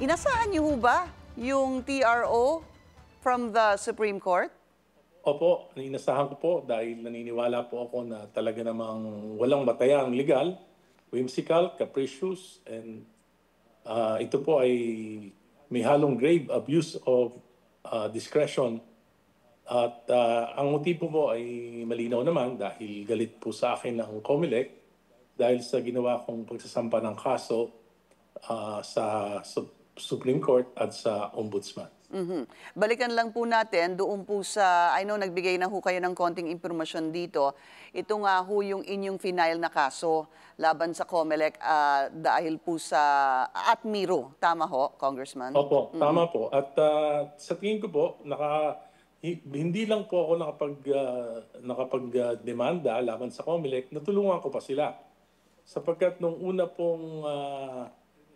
Inasahan niyo ho ba yung TRO from the Supreme Court? Opo, inasahan ko po dahil naniniwala po ako na talaga namang walang batayang legal, whimsical, capricious, and ito po ay may halong grave abuse of discretion. At ang motibo po ay malinaw naman dahil galit po sa akin ng COMELEC dahil sa ginawa kong pagsasampa ng kaso sa Supreme Court at sa Ombudsman. Balikan lang po natin doon po sa, I know nagbigay na ho kayo ng konting impormasyon dito. Ito nga ho yung inyong final na kaso laban sa COMELEC dahil po sa Atmiro. Tama ho, Congressman? Opo, tama po. At sa tingin ko po, hindi lang po ako nakapag-demanda laban sa COMELEC, natulungan ko pa sila. Sapagkat nung una pong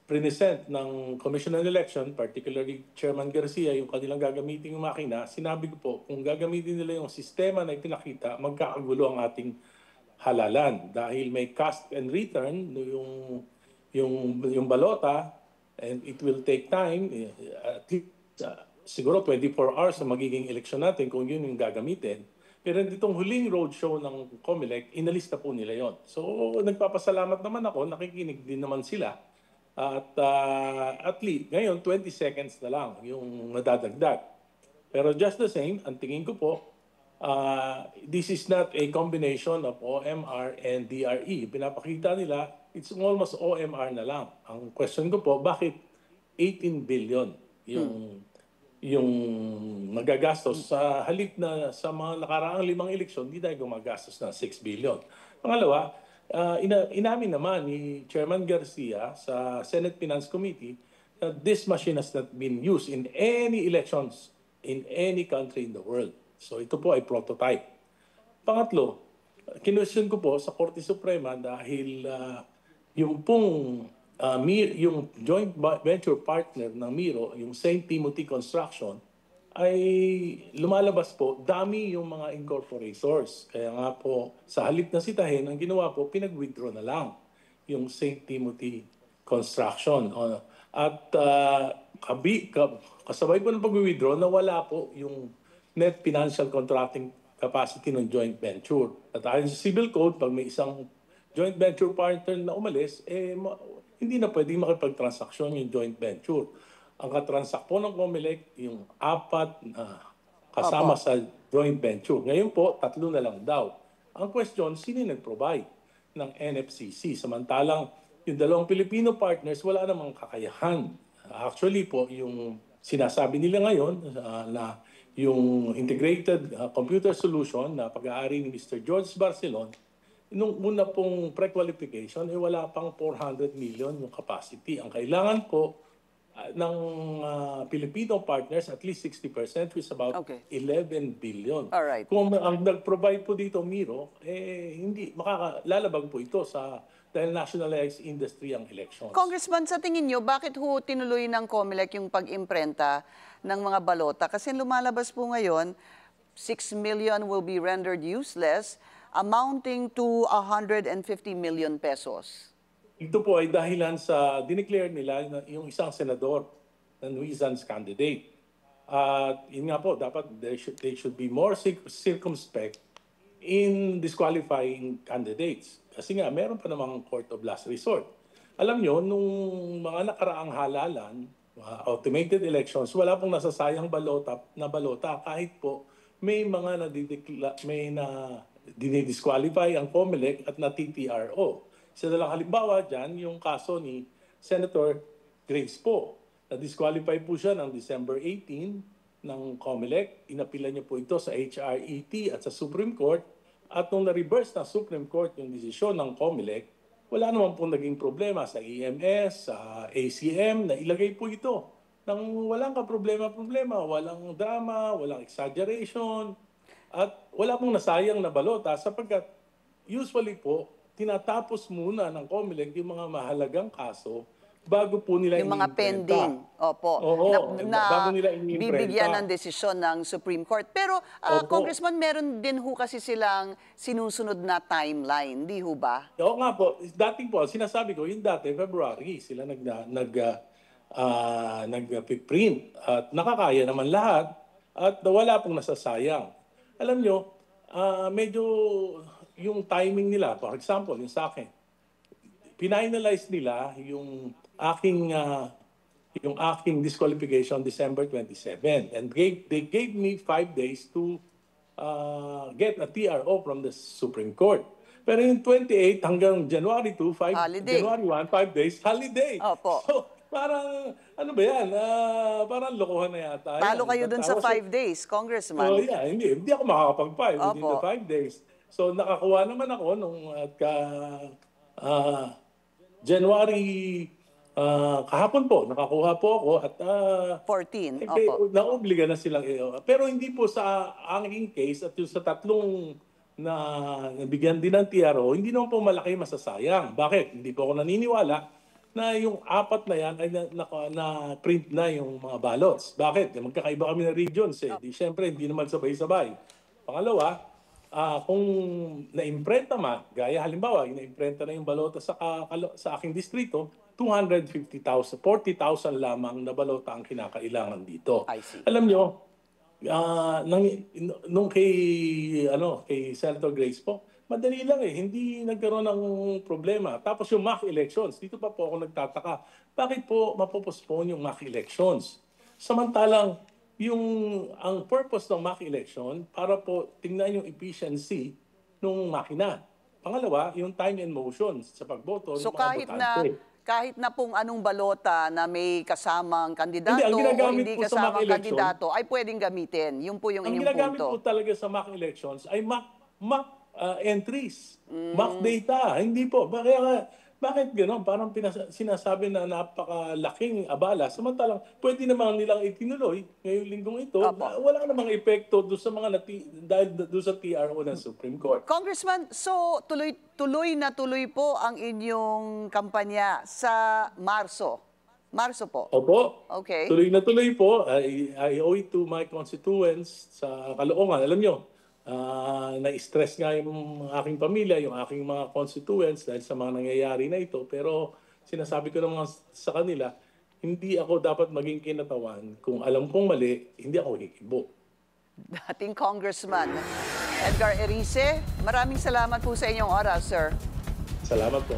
present ng Commission on Election, particularly Chairman Garcia, yung kanilang gagamitin yung makina, sinabi ko po, kung gagamitin nila yung sistema na ipinakita, magkakagulo ang ating halalan. Dahil may cast and return, yung balota, and it will take time, siguro 24 hours na magiging eleksyon natin kung yun yung gagamitin. Pero ditong huling roadshow ng COMELEC, inalista po nila yon. So nagpapasalamat naman ako, nakikinig din naman sila. At least, ngayon 20 seconds na lang yung nadadagdag. Pero just the same, ang tingin ko po, this is not a combination of OMR and DRE. Pinapakita nila, it's almost OMR na lang. Ang question ko po, bakit 18 billion yung magagastos sa halip na sa mga nakaraang 5 eleksyon, hindi tayo gumagastos ng 6 billion. Pangalawa, inamin naman ni Chairman Garcia sa Senate Finance Committee that this machine has not been used in any elections in any country in the world. So ito po ay prototype. Pangatlo, kinwestiyon ko po sa Korte Suprema dahil yung yung joint venture partner ng Miro, yung St. Timothy Construction, ay lumalabas po, dami yung mga incorporators. Kaya nga po, sa halip na sitahin, ang ginawa po, pinag-withdraw na lang yung St. Timothy Construction. At kasabay po ng pag-withdraw, nawala po yung net financial contracting capacity ng joint venture. At ayon sa Civil Code, pag may isang joint venture partner na umalis, hindi na pwedeng makipag-transaksyon yung joint venture. Ang katransak po ng COMELEC, yung 4 na kasama sa joint venture. Ngayon po, 3 na lang daw. Ang question, sino nag-provide ng NFCC? Samantalang yung 2 Filipino partners, wala namang kakayahan. Actually po, yung sinasabi nila ngayon na yung integrated computer solution na pag-aari ni Mr. George Barcelon, nung una pong pre-qualification, wala pang 400 million yung capacity. Ang kailangan po, ng Filipino partners, at least 60%, which is about 11 billion. Alright. Kung ang nag-provide po dito, Miro, hindi, lalabag po ito dahil nationalized industry ang elections. Congressman, sa tingin nyo, bakit ho tinuloy ng COMELEC yung pag-imprenta ng mga balota? Kasi lumalabas po ngayon, 6 million will be rendered useless, amounting to 150 million pesos. Ito po ay dahilan sa dineclare nila na yung isang senador na nuisance candidate. At yun nga po, dapat they should be more circumspect in disqualifying candidates. Kasi nga, meron pa namang court of last resort. Alam nyo, nung mga nakaraang halalan, automated elections, wala pong nasasayang balota kahit po may mga dinidisqualify ang COMELEC at na-TTRO. Isa na lang halimbawa dyan, yung kaso ni Senator Grace Poe. Na-disqualify po siya ng December 18 ng COMELEC. Inapila niya po ito sa HRET at sa Supreme Court. At nung na-reverse ng Supreme Court yung desisyon ng COMELEC, wala naman pong naging problema sa EMS, sa ACM, na ilagay po ito. Nang walang kaproblema-problema, walang drama, walang exaggeration, at wala pong nasayang na balota sapagkat usually po, tinatapos muna ng COMELEC yung mga mahalagang kaso bago po nila yung mga pending. Opo. Bago nila bibigyan ng desisyon ng Supreme Court. Pero, Congressman, meron din ho kasi silang sinusunod na timeline, di ho ba? Oo nga po. Dati po, sinasabi ko, yung dati, February, sila nag-print at nakakaya naman lahat at wala pong nasasayang. Alam nyo, medyo yung timing nila, for example, yung sa akin, finalize nila yung aking disqualification December 27 and they gave me 5 days to get a TRO from the Supreme Court. Pero yung 28 hanggang January 2, Holiday. January 1, 5 days, holiday. Opo. So, parang, ano ba yan? Parang lokohan na yata. Talo yan. kayo dun sa Tapos, 5 days, Congressman. oh, yeah, hindi ako makakapag-file within Opo. the 5 days. So nakakuha naman ako nung January kahapon po, nakakuha po ako at 14, opo. naobliga na silang pero hindi po sa aking case at yung sa tatlong na nabigyan din ng TRO, hindi naman po malaki masasayang. Bakit? Hindi po ako naniniwala na yung apat na yan ay na-print na yung mga ballots. Bakit? Magkakaiba kami ng regions eh. Di, syempre, hindi naman sabay-sabay. Pangalawa, kung na-imprenta man, gaya halimbawa, na-imprenta na yung balota sa aking distrito, 250,000, 40,000 lamang na balota ang kinakailangan dito. I see. Alam nyo, nung kay Senator Grace po, madali lang eh, hindi nagkaroon ng problema. Tapos yung mock elections, dito pa po ako nagtataka, bakit po mapopospone yung mock elections? Samantalang, ang purpose ng mock election para po tingnan yung efficiency ng makina. Pangalawa, yung time and motion sa pagboto So ng mga botante. kahit na pong anong balota na may kasamang kandidato Ang o ginagamit hindi po sa mock kasamang election, kandidato ay pwedeng gamitin. Yun po yung ang inyong ginagamit punto. po talaga sa mock elections ay mock entries, mock data. Hindi po. Bakit gano'n? Parang sinasabi na napakalaking abala. Samantalang pwede naman nilang itinuloy ngayong linggong ito. Opo. Wala namang epekto doon sa mga dahil doon sa TRO ng Supreme Court. Congressman, so tuloy na tuloy po ang inyong kampanya sa Marso. Marso po. Opo. Okay. Tuloy na tuloy po. I owe it to my constituents sa Caloocan. Alam nyo, na-stress nga yung aking pamilya, yung aking mga constituents dahil sa mga nangyayari na ito. Pero sinasabi ko naman sa kanila, hindi ako dapat maging kinatawan. Kung alam kong mali, hindi ako kikibo. Dating Congressman Edgar Erice, maraming salamat po sa inyong oras, sir. Salamat po.